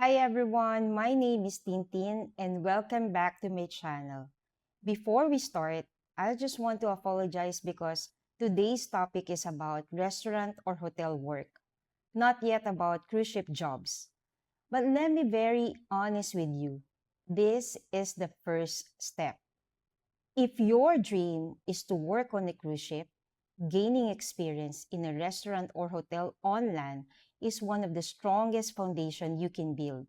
Hi everyone, my name is Tintin and welcome back to my channel. Before we start, I just want to apologize because today's topic is about restaurant or hotel work, not yet about cruise ship jobs. But let me be very honest with you. This is the first step. If your dream is to work on a cruise ship, gaining experience in a restaurant or hotel on land is one of the strongest foundation you can build.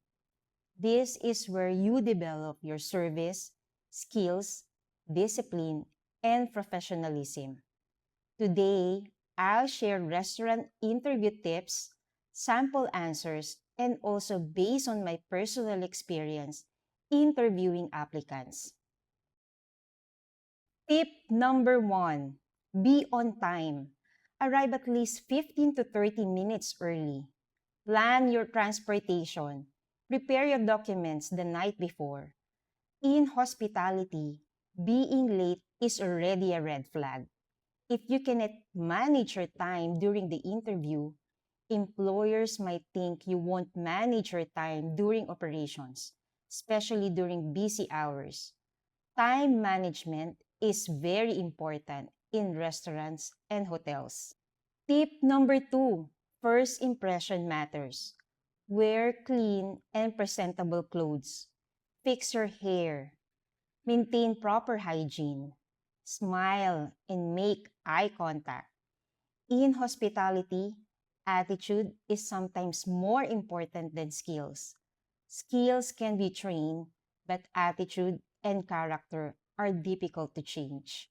This is where you develop your service, skills, discipline, and professionalism. Today, I'll share restaurant interview tips, sample answers, and also based on my personal experience interviewing applicants. Tip number one, be on time. Arrive at least 15 to 30 minutes early. Plan your transportation. Prepare your documents the night before. In hospitality, being late is already a red flag. If you cannot manage your time during the interview, employers might think you won't manage your time during operations, especially during busy hours. Time management is very important in restaurants and hotels. Tip number two, first impression matters. Wear clean and presentable clothes. Fix your hair. Maintain proper hygiene. Smile and make eye contact. In hospitality, attitude is sometimes more important than skills. Skills can be trained, but attitude and character are difficult to change.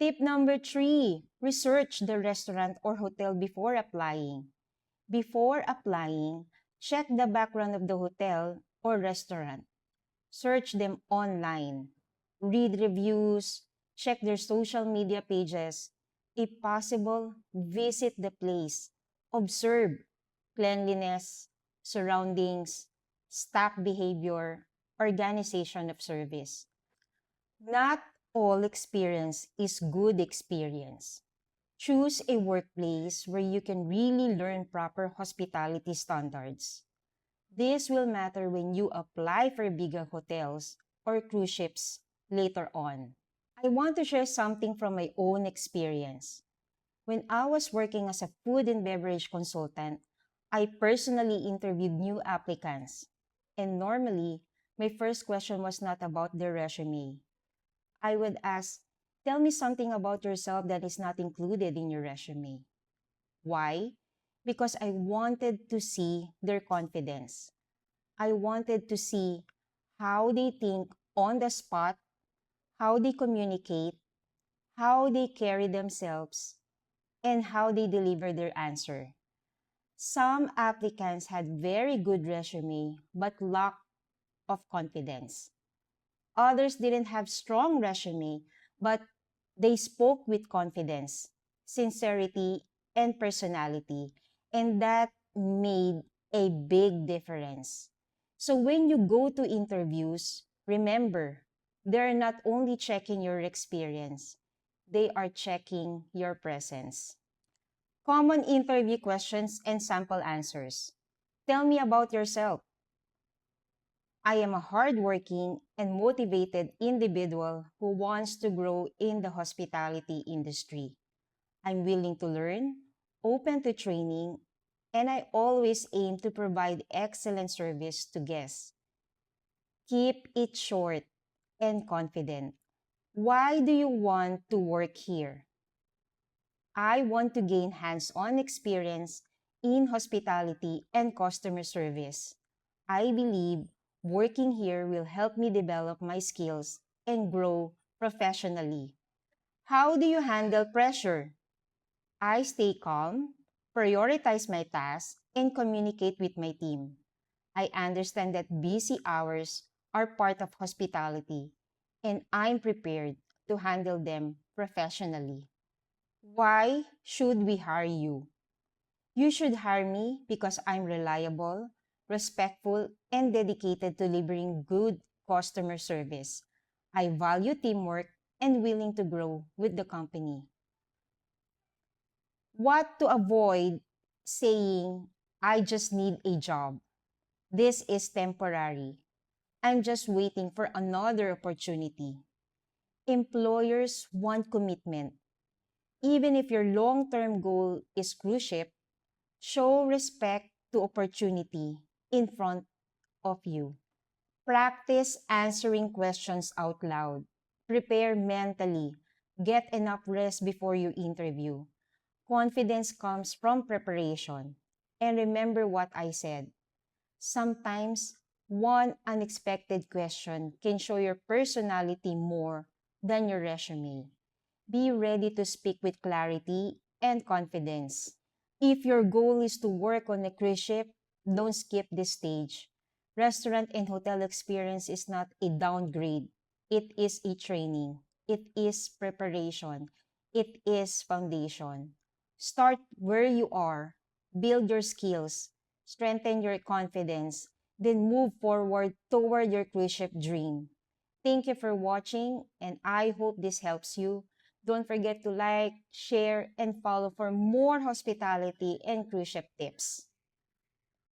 Tip number three, research the restaurant or hotel before applying. Before applying, check the background of the hotel or restaurant. Search them online. Read reviews, check their social media pages. If possible, visit the place. Observe cleanliness, surroundings, staff behavior, organization of service. Not all experience is good experience. Choose a workplace where you can really learn proper hospitality standards. This will matter when you apply for bigger hotels or cruise ships later on. I want to share something from my own experience. When I was working as a food and beverage consultant, I personally interviewed new applicants. And normally, my first question was not about their resume. I would ask, tell me something about yourself that is not included in your resume. Why? Because I wanted to see their confidence. I wanted to see how they think on the spot, how they communicate, how they carry themselves, and how they deliver their answer. Some applicants had very good resume but lack of confidence. Others didn't have strong resume but they spoke with confidence, sincerity, and personality, and that made a big difference. So when you go to interviews, remember, they're not only checking your experience, they are checking your presence. Common interview questions and sample answers. Tell me about yourself. I am a hardworking and motivated individual who wants to grow in the hospitality industry. I'm willing to learn, open to training, and I always aim to provide excellent service to guests. Keep it short and confident. Why do you want to work here? I want to gain hands-on experience in hospitality and customer service. I believe working here will help me develop my skills and grow professionally. How do you handle pressure? I stay calm, prioritize my tasks, and communicate with my team. I understand that busy hours are part of hospitality, and I'm prepared to handle them professionally. Why should we hire you? You should hire me because I'm reliable, respectful, and dedicated to delivering good customer service. I value teamwork and willing to grow with the company. What to avoid saying, I just need a job. This is temporary. I'm just waiting for another opportunity. Employers want commitment. Even if your long-term goal is cruise ship, show respect to opportunity in front of you. Practice answering questions out loud. Prepare mentally. Get enough rest before your interview. Confidence comes from preparation. And remember what I said. Sometimes, one unexpected question can show your personality more than your resume. Be ready to speak with clarity and confidence. If your goal is to work on a cruise ship, don't skip this stage. Restaurant and hotel experience is not a downgrade. It is a training. It is preparation. It is foundation. Start where you are. Build your skills. Strengthen your confidence. Then move forward toward your cruise ship dream. Thank you for watching, and I hope this helps you. Don't forget to like, share, and follow for more hospitality and cruise ship tips.